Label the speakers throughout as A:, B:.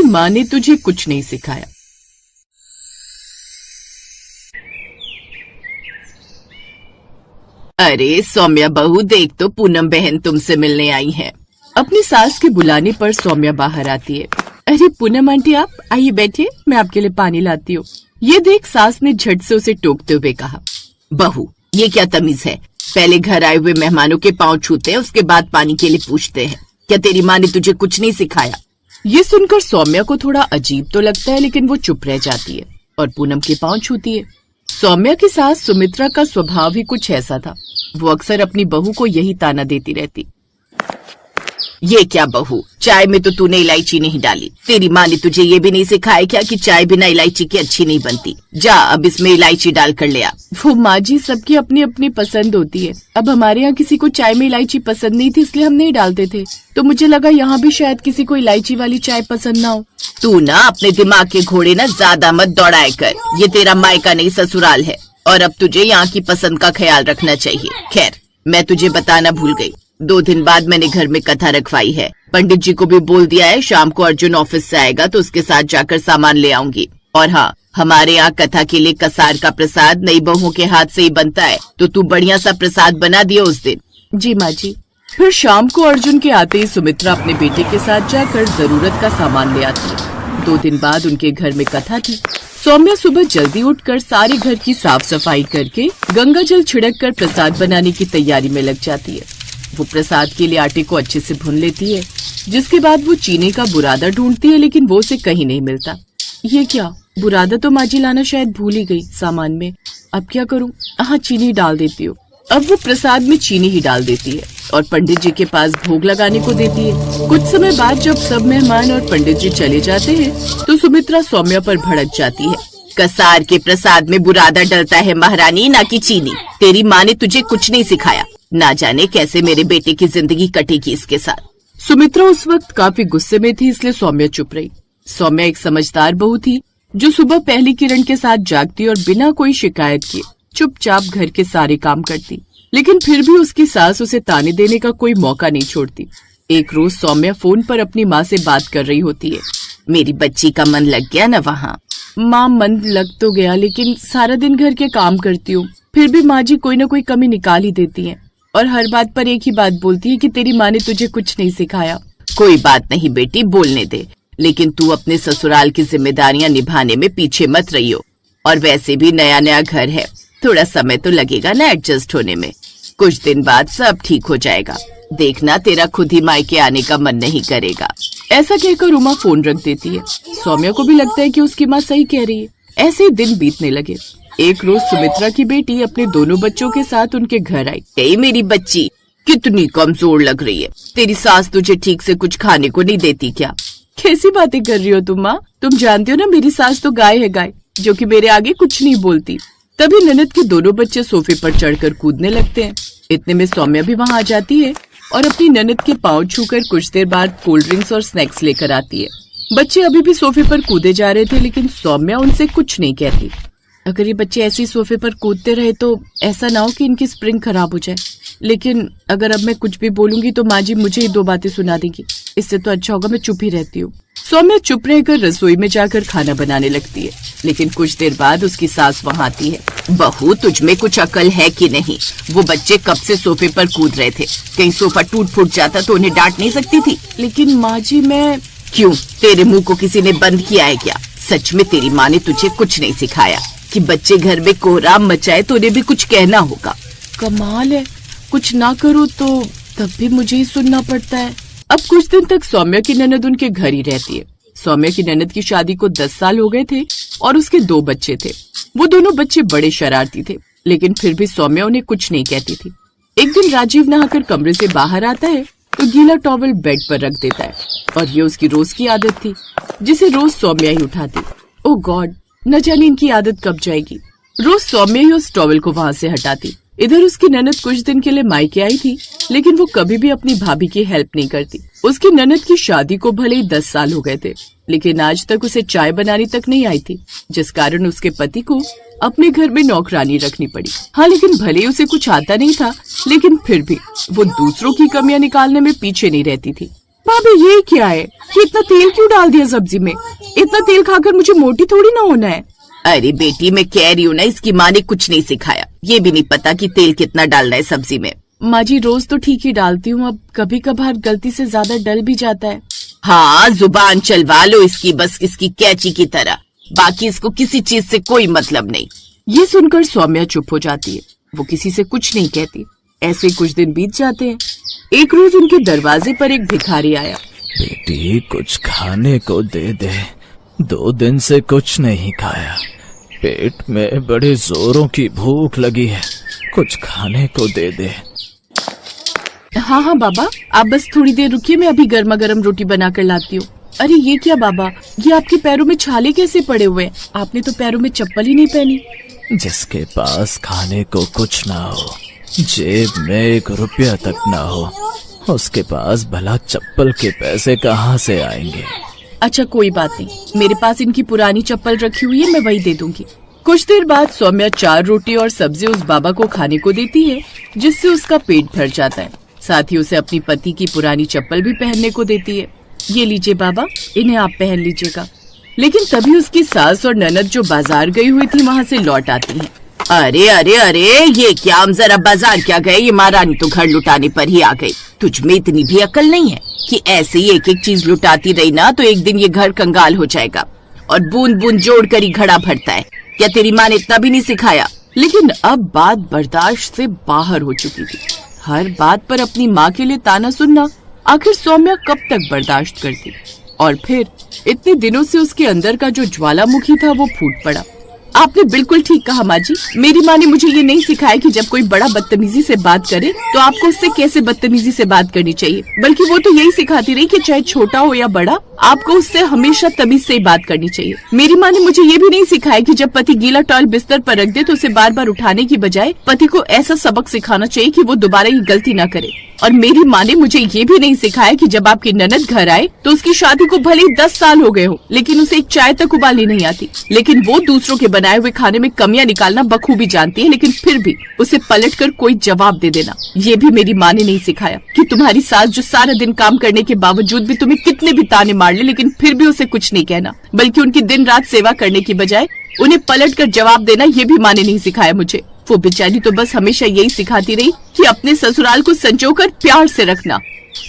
A: माँ ने तुझे कुछ नहीं सिखाया।
B: अरे सौम्या बहू, देख तो पूनम बहन तुमसे मिलने आई है।
A: अपनी सास के बुलाने पर सौम्या बाहर आती है। अरे पूनम आंटी, आप आइए बैठिए, मैं आपके लिए पानी लाती हूँ। ये देख सास ने झट से उसे टोकते हुए कहा,
B: बहू ये क्या तमीज है? पहले घर आए हुए मेहमानों के पांव छूते हैं, उसके बाद पानी के लिए पूछते हैं। क्या तेरी माँ ने तुझे कुछ नहीं सिखाया?
A: ये सुनकर सौम्या को थोड़ा अजीब तो लगता है, लेकिन वो चुप रह जाती है और पूनम के पांव छूती है। सौम्या की सास सुमित्रा का स्वभाव ही कुछ ऐसा था। वो अक्सर अपनी बहू को यही ताना देती रहती।
B: ये क्या बहू, चाय में तो तूने इलायची नहीं डाली। तेरी माँ ने तुझे ये भी नहीं सिखाया क्या कि चाय बिना इलायची की अच्छी नहीं बनती? जा अब इसमें इलायची डाल कर ले आ।
A: वो माँ जी, सबकी अपनी अपनी पसंद होती है। अब हमारे यहाँ किसी को चाय में इलायची पसंद नहीं थी, इसलिए हम नहीं डालते थे। तो मुझे लगा यहाँ भी शायद किसी को इलायची वाली चाय पसंद ना हो।
B: तू ना अपने दिमाग के घोड़े ना ज्यादा मत दौड़ाए कर। ये तेरा मायका नहीं ससुराल है, और अब तुझे यहाँ की पसंद का ख्याल रखना चाहिए। खैर, मैं तुझे बताना भूल गई, 2 दिन बाद मैंने घर में कथा रखवाई है। पंडित जी को भी बोल दिया है, शाम को अर्जुन ऑफिस से आएगा तो उसके साथ जाकर सामान ले आऊंगी। और हाँ, हमारे यहाँ कथा के लिए कसार का प्रसाद नई बहुओं के हाथ से ही बनता है, तो तू बढ़िया सा प्रसाद बना दिया उस दिन।
A: जी माँ जी। फिर शाम को अर्जुन के आते ही सुमित्रा अपने बेटे के साथ जाकर जरूरत का सामान ले आती है। 2 दिन बाद उनके घर में कथा थी। सौम्या सुबह जल्दी उठकर सारे घर की साफ सफाई करके गंगा जल छिड़क कर प्रसाद बनाने की तैयारी में लग जाती है। वो प्रसाद के लिए आटे को अच्छे से भून लेती है, जिसके बाद वो चीनी का बुरादा ढूंढती है, लेकिन वो उसे कहीं नहीं मिलता। ये क्या, बुरादा तो माँ जी लाना शायद भूल ही गई सामान में। अब क्या करूँ? हाँ, चीनी डाल देती हूँ। अब वो प्रसाद में चीनी ही डाल देती है और पंडित जी के पास भोग लगाने को देती है। कुछ समय बाद जब सब मेहमान और पंडित जी चले जाते हैं, तो सुमित्रा सौम्या पर भड़क जाती है।
B: कसार के प्रसाद में बुरादा डलता है महारानी, ना कि चीनी। तेरी माँ ने तुझे कुछ नहीं सिखाया। ना जाने कैसे मेरे बेटे की जिंदगी कटेगी इसके साथ।
A: सुमित्रा उस वक्त काफी गुस्से में थी, इसलिए सौम्या चुप रही। सौम्या एक समझदार बहू थी, जो सुबह पहली किरण के साथ जागती और बिना कोई शिकायत किए चुपचाप घर के सारे काम करती। लेकिन फिर भी उसकी सास उसे ताने देने का कोई मौका नहीं छोड़ती। एक रोज सौम्या फोन पर अपनी माँ से बात कर रही होती है।
B: मेरी बच्ची का मन लग गया ना वहाँ?
A: माँ, मन लग तो गया, लेकिन सारा दिन घर के काम करती हूँ। फिर भी माँ जी कोई न कोई कमी निकाल ही देती हैं और हर बात पर एक ही बात बोलती है कि तेरी माँ ने तुझे कुछ नहीं सिखाया।
B: कोई बात नहीं बेटी, बोलने दे, लेकिन तू अपने ससुराल की जिम्मेदारियां निभाने में पीछे मत रहियो। और वैसे भी नया नया घर है, थोड़ा समय तो लगेगा ना एडजस्ट होने में। कुछ दिन बाद सब ठीक हो जाएगा। देखना, तेरा खुद ही मायके आने का मन नहीं करेगा।
A: ऐसा कहकर उमा फोन रख देती है। सौम्या को भी लगता है कि उसकी माँ सही कह रही है। ऐसे ही दिन बीतने लगे। एक रोज सुमित्रा की बेटी अपने दोनों बच्चों के साथ उनके घर आई।
B: ए मेरी बच्ची, कितनी कमजोर लग रही है। तेरी सास तुझे ठीक से कुछ खाने को नहीं देती क्या?
A: कैसी बातें कर रही हो तुम माँ? तुम जानती हो ना, मेरी सास तो गाय है, गाय, जो कि मेरे आगे कुछ नहीं बोलती। तभी ननद के दोनों बच्चे सोफे पर चढ़कर कूदने लगते हैं। इतने में सौम्या भी वहाँ आ जाती है और अपनी ननद के पाँव छूकर कुछ देर बाद कोल्ड ड्रिंक्स और स्नैक्स लेकर आती है। बच्चे अभी भी सोफे पर कूदे जा रहे थे, लेकिन सौम्या उनसे कुछ नहीं कहती। अगर ये बच्चे ऐसे ही सोफे पर कूदते रहे तो ऐसा ना हो कि इनकी स्प्रिंग खराब हो जाए। लेकिन अगर अब मैं कुछ भी बोलूंगी तो माँ जी मुझे ही 2 बातें सुना देंगी। इससे तो अच्छा होगा मैं चुप ही रहती हूँ। सौम्या चुप रहकर रसोई में जाकर खाना बनाने लगती है, लेकिन कुछ देर बाद उसकी सास वहाँ आती है।
B: बहू, तुझ में कुछ अकल है कि नहीं? वो बच्चे कब से सोफे पर कूद रहे थे। कहीं सोफा टूट फूट जाता तो उन्हें डांट नहीं सकती थी?
A: लेकिन माँ जी मैं...
B: क्यों, तेरे मुंह को किसी ने बंद किया है क्या? सच में तेरी माँ ने तुझे कुछ नहीं सिखाया कि बच्चे घर में कोहराम मचाए तो उन्हें भी कुछ कहना होगा।
A: कमाल है, कुछ ना करो तो तब भी मुझे ही सुनना पड़ता है। अब कुछ दिन तक सौम्या की ननद उनके घर ही रहती है। सौम्या की ननद की शादी को 10 साल हो गए थे और उसके 2 बच्चे थे। वो दोनों बच्चे बड़े शरारती थे, लेकिन फिर भी सौम्या उन्हें कुछ नहीं कहती थी। एक दिन राजीव नहाकर कमरे से बाहर आता है तो गीला टॉवल बेड पर रख देता है, और ये उसकी रोज की आदत थी, जिसे रोज सौम्या ही उठाती। ओह गॉड, न जाने इनकी आदत कब जाएगी। रोज सौम्या ही उस टॉवल को वहाँ से हटाती। इधर उसकी ननद कुछ दिन के लिए मायके आई थी, लेकिन वो कभी भी अपनी भाभी की हेल्प नहीं करती। उसकी ननद की शादी को भले ही 10 साल हो गए थे, लेकिन आज तक उसे चाय बनानी तक नहीं आई थी, जिस कारण उसके पति को अपने घर में नौकरानी रखनी पड़ी। हाँ, लेकिन भले ही उसे कुछ आता नहीं था, लेकिन फिर भी वो दूसरों की कमियां निकालने में पीछे नहीं रहती थी। भाभी ये क्या है? ये इतना तेल क्यों डाल दिया सब्जी में? इतना तेल खाकर मुझे मोटी थोड़ी ना होना है।
B: अरे बेटी, मैं कह रही हूँ ना, इसकी माँ ने कुछ नहीं सिखाया। ये भी नहीं पता कि तेल कितना डालना है सब्जी में।
A: माँ जी रोज तो ठीक ही डालती हूँ, अब कभी कभार गलती से ज्यादा डल भी जाता है।
B: हाँ, जुबान चलवा लो इसकी, बस इसकी कैची की तरह। बाकी इसको किसी चीज से कोई मतलब नहीं।
A: ये सुनकर सौम्या चुप हो जाती है। वो किसी से कुछ नहीं कहती। ऐसे कुछ दिन बीत जाते हैं। एक रोज उनके दरवाजे पर एक भिखारी आया।
C: बेटी, कुछ खाने को दे दे, 2 दिन से कुछ नहीं खाया। पेट में बड़े जोरों की भूख लगी है, कुछ खाने को दे दे।
A: हाँ हाँ बाबा, आप बस थोड़ी देर रुकिए, मैं अभी गर्मा गर्म रोटी बना कर लाती हूँ। अरे ये क्या बाबा, ये आपके पैरों में छाले कैसे पड़े हुए हैं? आपने तो पैरों में चप्पल ही नहीं पहनी।
C: जिसके पास खाने को कुछ ना हो, जेब में 1 रुपया तक ना हो, उसके पास भला चप्पल के पैसे कहाँ से आएंगे?
A: अच्छा कोई बात नहीं, मेरे पास इनकी पुरानी चप्पल रखी हुई है, मैं वही दे दूंगी। कुछ देर बाद सौम्या 4 रोटी और सब्जी उस बाबा को खाने को देती है, जिससे उसका पेट भर जाता है। साथ ही उसे अपनी पति की पुरानी चप्पल भी पहनने को देती है। ये लीजिए बाबा, इन्हें आप पहन लीजिएगा। लेकिन तभी उसकी सास और ननद जो बाजार गई हुई थी वहाँ से लौट आती हैं।
B: अरे अरे अरे, ये क्या, हम जरा बाजार क्या गए, ये महारानी तो घर लुटाने पर ही आ गई। तुझ में इतनी भी अकल नहीं है कि ऐसे ही एक एक चीज लुटाती रही ना तो एक दिन ये घर कंगाल हो जाएगा। और बूंद बूंद जोड़ कर ही घड़ा भरता है। क्या तेरी माँ ने इतना भी नहीं सिखाया?
A: लेकिन अब बात बर्दाश्त से बाहर हो चुकी थी। हर बात पर अपनी माँ के लिए ताना सुनना आखिर सौम्या कब तक बर्दाश्त करती? और फिर इतने दिनों से उसके अंदर का जो ज्वालामुखी था वो फूट पड़ा। आपने बिल्कुल ठीक कहा माँ जी, मेरी माँ ने मुझे ये नहीं सिखाया कि जब कोई बड़ा बदतमीजी से बात करे तो आपको उससे कैसे बदतमीजी से बात करनी चाहिए, बल्कि वो तो यही सिखाती रही कि चाहे छोटा हो या बड़ा, आपको उससे हमेशा तमीज से ही बात करनी चाहिए। मेरी माँ ने मुझे ये भी नहीं सिखाया कि जब पति गीला टॉवल बिस्तर पर रख दे तो उसे बार बार उठाने की बजाय पति को ऐसा सबक सिखाना चाहिए कि वो दोबारा ये गलती न करे। और मेरी माँ ने मुझे ये भी नहीं सिखाया कि जब आपकी ननद घर आए तो उसकी शादी को भले ही 10 साल हो गए हो, लेकिन उसे एक चाय तक उबालनी नहीं आती। लेकिन वो दूसरों के बनाए हुए खाने में कमियां निकालना बखूबी जानती है, लेकिन फिर भी उसे पलटकर कोई जवाब दे देना, ये भी मेरी माँ ने नहीं सिखाया। कि तुम्हारी सास जो सारा दिन काम करने के बावजूद भी तुम्हें कितने भी ताने मार ले, लेकिन फिर भी उसे कुछ नहीं कहना, बल्कि उनकी दिन रात सेवा करने की बजाय उन्हें पलटकर जवाब देना, ये भी माँ ने नहीं सिखाया मुझे। वो बेचारी तो बस हमेशा यही सिखाती रही कि अपने ससुराल को संजोकर प्यार से रखना।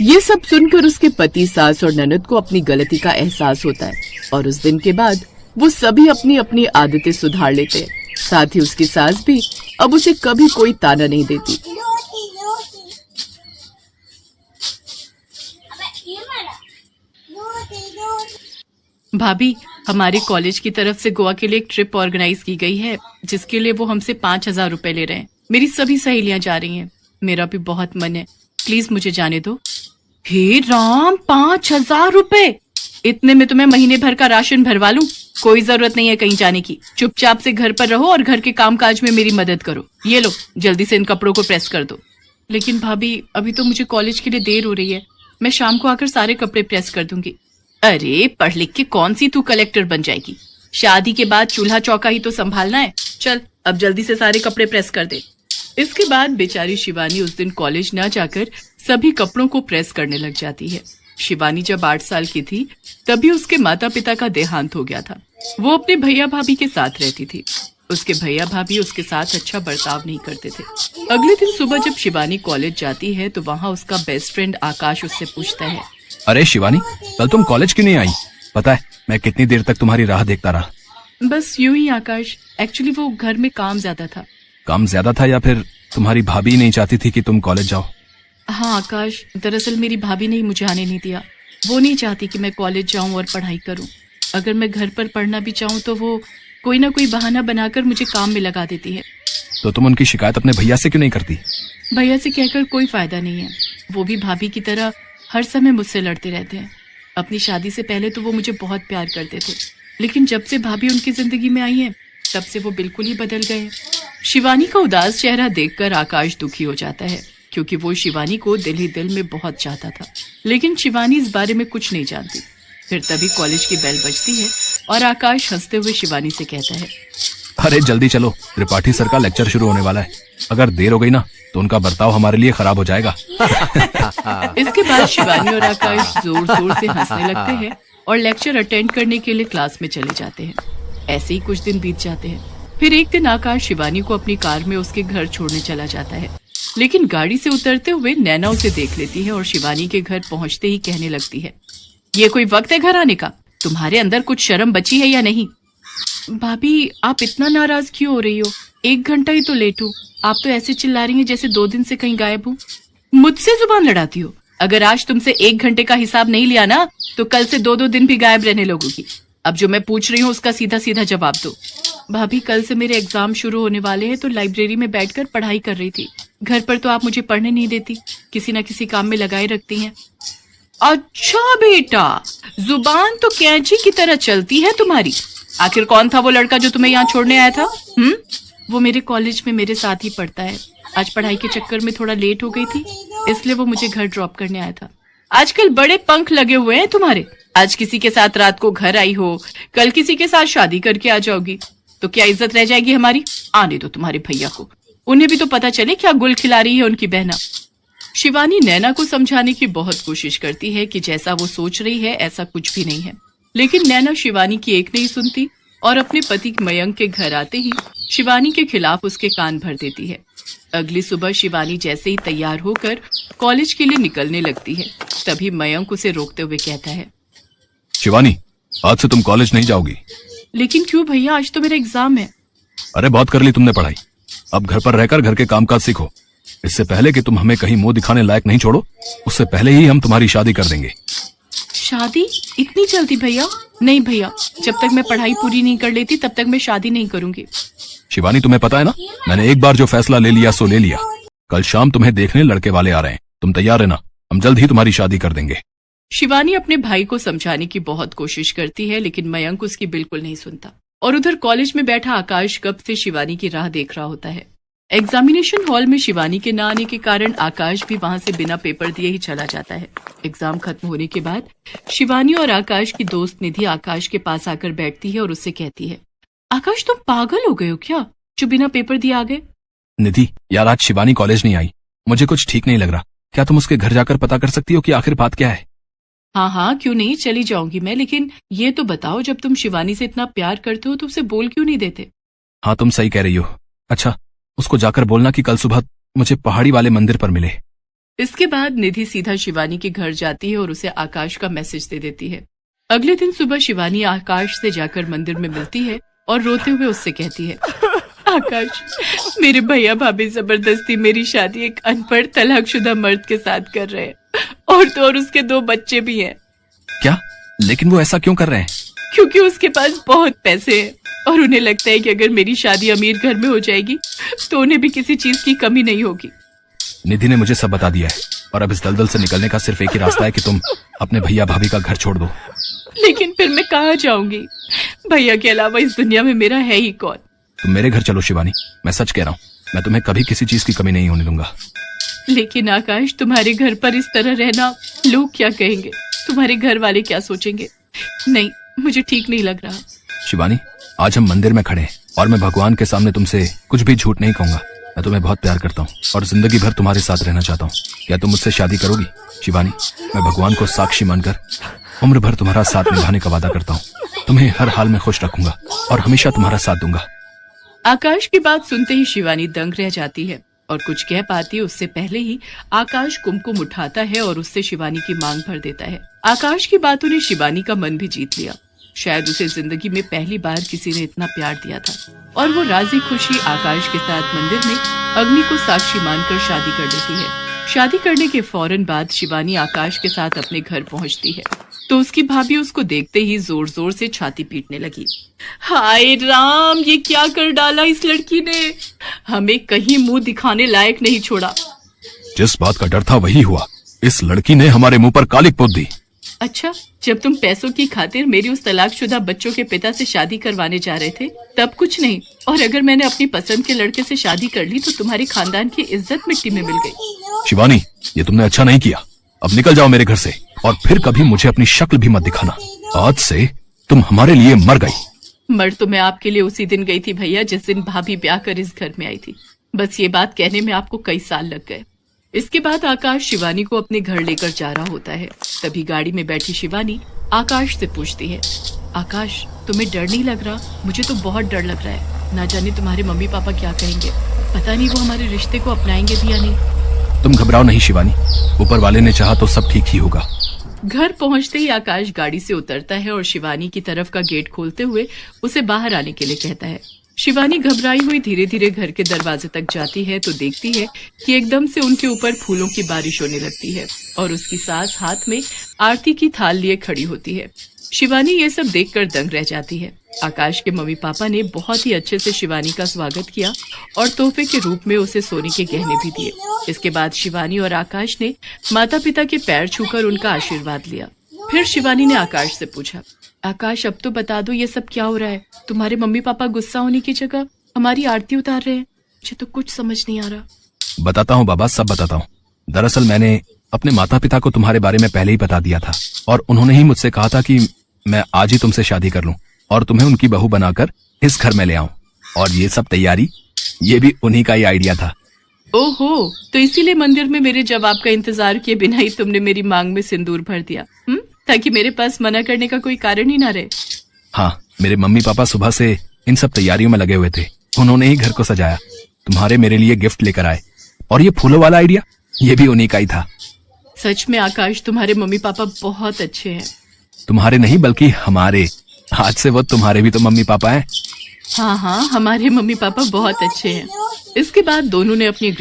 A: ये सब सुनकर उसके पति, सास और ननद को अपनी गलती का एहसास होता है और उस दिन के बाद वो सभी अपनी अपनी आदतें सुधार लेते हैं। साथ ही उसकी सास भी अब उसे कभी कोई ताना नहीं देती। भाभी, हमारे कॉलेज की तरफ से गोवा के लिए एक ट्रिप ऑर्गेनाइज की गई है, जिसके लिए वो हमसे 5,000 रुपए ले रहे हैं। मेरी सभी सहेलियां जा रही हैं, मेरा भी बहुत मन है, प्लीज मुझे जाने दो। हे राम, 5,000 रुपए! इतने में तो मैं महीने भर का राशन भरवा लूं। कोई जरूरत नहीं है कहीं जाने की, चुपचाप से घर पर रहो और घर के कामकाज में मेरी मदद करो। ये लो, जल्दी से इन कपड़ों को प्रेस कर दो। लेकिन भाभी, अभी तो मुझे कॉलेज के लिए देर हो रही है, मैं शाम को आकर सारे कपड़े प्रेस कर दूंगी। अरे पढ़ लिख के कौन सी तू कलेक्टर बन जाएगी? शादी के बाद चूल्हा चौका ही तो संभालना है। चल अब जल्दी से सारे कपड़े प्रेस कर दे। इसके बाद बेचारी शिवानी उस दिन कॉलेज न जाकर सभी कपड़ों को प्रेस करने लग जाती है। शिवानी जब 8 साल की थी तभी उसके माता पिता का देहांत हो गया था। वो अपने भैया भाभी के साथ रहती थी। उसके भैया भाभी उसके साथ अच्छा बर्ताव नहीं करते थे। अगले दिन सुबह जब शिवानी कॉलेज जाती है तो वहाँ उसका बेस्ट फ्रेंड आकाश उससे पूछता है,
D: अरे शिवानी, कल तुम कॉलेज क्यों नहीं आई? पता है मैं कितनी देर तक तुम्हारी राह देखता रहा।
A: बस यूं ही आकाश, एक्चुअली वो घर में काम ज्यादा था।
D: काम ज्यादा था या फिर तुम्हारी भाभी नहीं चाहती थी कि तुम कॉलेज जाओ?
A: हाँ आकाश, दरअसल मेरी भाभी ने ही मुझे आने नहीं दिया। वो नहीं चाहती कि मैं कॉलेज जाऊं और पढ़ाई करूं। अगर मैं घर पर पढ़ना भी चाहूं तो वो कोई ना कोई बहाना बनाकर मुझे काम में लगा देती है।
D: तो तुम उनकी शिकायत अपने भैया से क्यों नहीं करती?
A: भैया से कहकर कोई फायदा नहीं है, वो भी भाभी की तरह हर समय मुझसे लड़ते रहते हैं। अपनी शादी से पहले तो वो मुझे बहुत प्यार करते थे, लेकिन जब से भाभी उनकी जिंदगी में आई है तब से वो बिल्कुल ही बदल गए। शिवानी का उदास चेहरा देखकर आकाश दुखी हो जाता है, क्योंकि वो शिवानी को दिल ही दिल में बहुत चाहता था। लेकिन शिवानी इस बारे में कुछ नहीं जानती। फिर तभी कॉलेज की बेल बजती है और आकाश हंसते हुए शिवानी से कहता है,
D: अरे जल्दी चलो, त्रिपाठी सर का लेक्चर शुरू होने वाला है। अगर देर हो गई ना तो उनका बर्ताव हमारे लिए खराब हो जाएगा।
A: इसके बाद शिवानी और आकाश जोर जोर से हंसने लगते हैं और लेक्चर अटेंड करने के लिए क्लास में चले जाते हैं। ऐसे ही कुछ दिन बीत जाते हैं। फिर एक दिन आकाश शिवानी को अपनी कार में उसके घर छोड़ने चला जाता है, लेकिन गाड़ी से उतरते हुए नैना उसे देख लेती है और शिवानी के घर पहुंचते ही कहने लगती है, ये कोई वक्त है घर आने का? तुम्हारे अंदर कुछ शर्म बची है या नहीं? भाभी, आप इतना नाराज क्यों हो रही हो? 1 घंटा ही तो लेट हूँ। आप तो ऐसे चिल्ला रही हैं जैसे 2 दिन से कहीं गायब हूँ। मुझसे जुबान लड़ाती हो? अगर आज तुमसे 1 घंटे का हिसाब नहीं लिया ना तो कल से 2-2 दिन भी गायब रहने लगोगी। अब जो मैं पूछ रही हूँ उसका सीधा सीधा जवाब दो। भाभी, कल से मेरे एग्जाम शुरू होने वाले हैं तो लाइब्रेरी में बैठकर पढ़ाई कर रही थी। घर पर तो आप मुझे पढ़ने नहीं देती, किसी न किसी काम में लगाए रखती हैं। अच्छा बेटा, जुबान तो कैंची की तरह चलती है तुम्हारी। आखिर कौन था वो लड़का जो तुम्हें यहाँ छोड़ने आया था? वो मेरे कॉलेज में मेरे साथ ही पढ़ता है। आज पढ़ाई के चक्कर में थोड़ा लेट हो गई थी, इसलिए वो मुझे घर ड्रॉप करने आया था। आजकल बड़े पंख लगे हुए हैं तुम्हारे। आज किसी के साथ रात को घर आई हो, कल किसी के साथ शादी करके आ जाओगी, तो क्या इज्जत रह जाएगी हमारी? आने दो तुम्हारे भैया को, उन्हें भी तो पता चले क्या गुल खिला रही है उनकी बहना। शिवानी नैना को समझाने की बहुत कोशिश करती है कि जैसा वो सोच रही है ऐसा कुछ भी नहीं है, लेकिन नैना शिवानी की एक नहीं सुनती और अपने पति मयंक के घर आते ही शिवानी के खिलाफ उसके कान भर देती है। अगली सुबह शिवानी जैसे ही तैयार होकर कॉलेज के लिए निकलने लगती है, तभी मयंक उसे रोकते हुए कहता है,
D: शिवानी, आज से तुम कॉलेज नहीं जाओगी।
A: लेकिन क्यों भैया, आज तो मेरा एग्जाम है।
D: अरे बहुत कर ली तुमने पढ़ाई, अब घर पर रहकर घर के कामकाज सीखो। इससे पहले कि तुम हमें कहीं मुंह दिखाने लायक नहीं छोड़ो, उससे पहले ही हम तुम्हारी शादी कर देंगे।
A: शादी? इतनी जल्दी भैया? नहीं भैया, जब तक मैं पढ़ाई पूरी नहीं कर लेती तब तक मैं शादी नहीं करूंगी।
D: शिवानी, तुम्हें पता है ना, मैंने एक बार जो फैसला ले लिया सो ले लिया। कल शाम तुम्हें देखने लड़के वाले आ रहे हैं, तुम तैयार रहना, हम जल्द ही तुम्हारी शादी कर देंगे।
A: शिवानी अपने भाई को समझाने की बहुत कोशिश करती है, लेकिन मयंक उसकी बिल्कुल नहीं सुनता। और उधर कॉलेज में बैठा आकाश कब से शिवानी की राह देख रहा होता है। एग्जामिनेशन हॉल में शिवानी के न आने के कारण आकाश भी वहां से बिना पेपर दिए ही चला जाता है। एग्जाम खत्म होने के बाद शिवानी और आकाश की दोस्त निधि आकाश के पास आकर बैठती है और उससे कहती है, आकाश तुम पागल हो गए हो क्या, जो बिना पेपर दिए आ गए?
D: निधि यार, आज शिवानी कॉलेज नहीं आई, मुझे कुछ ठीक नहीं लग रहा। क्या तुम उसके घर जाकर पता कर सकती हो कि आखिर बात क्या है?
A: हाँ, क्यों नहीं, चली जाऊंगी मैं, लेकिन ये तो बताओ, जब तुम शिवानी से इतना प्यार करते हो तो उसे बोल क्यों नहीं देते?
D: हाँ, तुम सही कह रही हो। अच्छा, उसको जाकर बोलना कि कल सुबह मुझे पहाड़ी वाले मंदिर पर मिले।
A: इसके बाद निधि सीधा शिवानी के घर जाती है और उसे आकाश का मैसेज दे देती है। अगले दिन सुबह शिवानी आकाश से जाकर मंदिर में मिलती है और रोते हुए उससे कहती है, आकाश, मेरे भैया भाभी जबरदस्ती मेरी शादी एक अनपढ़ तलाकशुदा मर्द के साथ कर रहे हैं, और तो और उसके 2 बच्चे भी हैं।
D: क्या? लेकिन वो ऐसा क्यों कर रहे हैं?
A: क्योंकि उसके पास बहुत पैसे हैं और उन्हें लगता है कि अगर मेरी शादी अमीर घर में हो जाएगी तो उन्हें भी किसी चीज की कमी नहीं होगी।
D: निधि ने मुझे सब बता दिया है और अब इस दलदल से निकलने का सिर्फ एक ही रास्ता है कि तुम अपने भैया भाभी का घर छोड़ दो।
A: लेकिन फिर मैं कहाँ जाऊंगी? भैया के अलावा इस दुनिया में मेरा है ही कौन?
D: तुम मेरे घर चलो शिवानी, मैं सच कह रहा हूँ, मैं तुम्हें कभी किसी चीज की कमी नहीं होने दूंगा।
A: लेकिन आकाश, तुम्हारे घर पर इस तरह रहना लोग क्या कहेंगे? तुम्हारे घर वाले क्या सोचेंगे? नहीं, मुझे ठीक नहीं लग रहा।
D: शिवानी, आज हम मंदिर में खड़े हैं और मैं भगवान के सामने तुमसे कुछ भी झूठ नहीं कहूंगा। मैं तुम्हें बहुत प्यार करता हूँ और जिंदगी भर तुम्हारे साथ रहना चाहता हूँ। क्या तुम मुझसे शादी करोगी? शिवानी, मैं भगवान को साक्षी मानकर उम्र भर तुम्हारा साथ निभाने का वादा करता हूँ। तुम्हें हर हाल में खुश रखूंगा और हमेशा तुम्हारा साथ दूंगा।
A: आकाश की बात सुनते ही शिवानी दंग रह जाती है और कुछ कह पाती उससे पहले ही आकाश कुमकुम उठाता है और उससे शिवानी की मांग भर देता है। आकाश की बातों ने शिवानी का मन भी जीत लिया। शायद उसे जिंदगी में पहली बार किसी ने इतना प्यार दिया था और वो राजी खुशी आकाश के साथ मंदिर में अग्नि को साक्षी मानकर शादी कर लेती है। शादी करने के फौरन बाद शिवानी आकाश के साथ अपने घर पहुंचती है तो उसकी भाभी उसको देखते ही जोर जोर से छाती पीटने लगी। हाय राम, ये क्या कर डाला इस लड़की ने, हमें कहीं मुंह दिखाने लायक नहीं छोड़ा।
D: जिस बात का डर था वही हुआ, इस लड़की ने हमारे मुंह पर कालिक पोत दी।
A: अच्छा, जब तुम पैसों की खातिर मेरी उस तलाकशुदा बच्चों के पिता से शादी करवाने जा रहे थे तब कुछ नहीं, और अगर मैंने अपनी पसंद के लड़के से शादी कर ली तो तुम्हारी खानदान की इज्जत मिट्टी में मिल गई।
D: शिवानी, ये तुमने अच्छा नहीं किया, अब निकल जाओ मेरे घर से और फिर कभी मुझे अपनी शक्ल भी मत दिखाना। आज से तुम हमारे लिए मर गई।
A: मर तो मैं आपके लिए उसी दिन गई थी भैया जिस दिन भाभी ब्याह कर इस घर में आई थी। बस ये बात कहने में आपको कई साल लग गए। इसके बाद आकाश शिवानी को अपने घर लेकर जा रहा होता है। तभी गाड़ी में बैठी शिवानी आकाश से पूछती है, आकाश तुम्हें डर नहीं लग रहा? मुझे तो बहुत डर लग रहा है। ना जाने तुम्हारे मम्मी पापा क्या कहेंगे, पता नहीं वो हमारे रिश्ते को अपनाएंगे भी या नहीं।
D: तुम घबराओ नहीं शिवानी, ऊपर वाले ने चाहा तो सब ठीक ही होगा।
A: घर पहुंचते ही आकाश गाड़ी से उतरता है और शिवानी की तरफ का गेट खोलते हुए उसे बाहर आने के लिए कहता है। शिवानी घबराई हुई धीरे धीरे घर के दरवाजे तक जाती है तो देखती है कि एकदम से उनके ऊपर फूलों की बारिश होने लगती है और उसकी सास हाथ में आरती की थाल लिए खड़ी होती है। शिवानी ये सब देखकर दंग रह जाती है। आकाश के मम्मी पापा ने बहुत ही अच्छे से शिवानी का स्वागत किया और तोहफे के रूप में उसे सोने के गहने भी दिए। इसके बाद शिवानी और आकाश ने माता पिता के पैर छूकर उनका आशीर्वाद लिया। फिर शिवानी ने आकाश से पूछा, आकाश अब तो बता दो ये सब क्या हो रहा है? तुम्हारे मम्मी पापा गुस्सा होने की जगह हमारी आरती उतार रहे हैं। मुझे तो कुछ समझ नहीं आ रहा।
D: बताता हूँ बाबा, सब बताता हूँ। दरअसल मैंने अपने माता पिता को तुम्हारे बारे में पहले ही बता दिया था और उन्होंने ही मुझसे कहा था कि मैं आज ही तुमसे शादी कर लूं और तुम्हें उनकी बहू बनाकर इस घर में ले आऊं। और ये सब तैयारी, ये भी उन्हीं का ही आइडिया था।
A: ओहो, तो इसीलिए मंदिर में मेरे जवाब का इंतजार किए बिना ही तुमने मेरी मांग में सिंदूर भर दिया, ताकि मेरे पास मना करने का कोई कारण ही ना रहे।
D: हाँ, मेरे मम्मी पापा सुबह से इन सब तैयारियों में लगे हुए थे। उन्होंने ही घर को सजाया, तुम्हारे मेरे लिए गिफ्ट लेकर आए और ये फूलों वाला आइडिया, ये भी उन्हीं का ही था।
A: सच में आकाश, तुम्हारे मम्मी पापा बहुत अच्छे हैं।
D: तुम्हारे नहीं बल्कि हमारे। आज से वो तुम्हारे भी तो मम्मी पापा हैं।
A: हाँ, हमारे मम्मी पापा बहुत अच्छे हैं। इसके बाद दोनों ने अपनी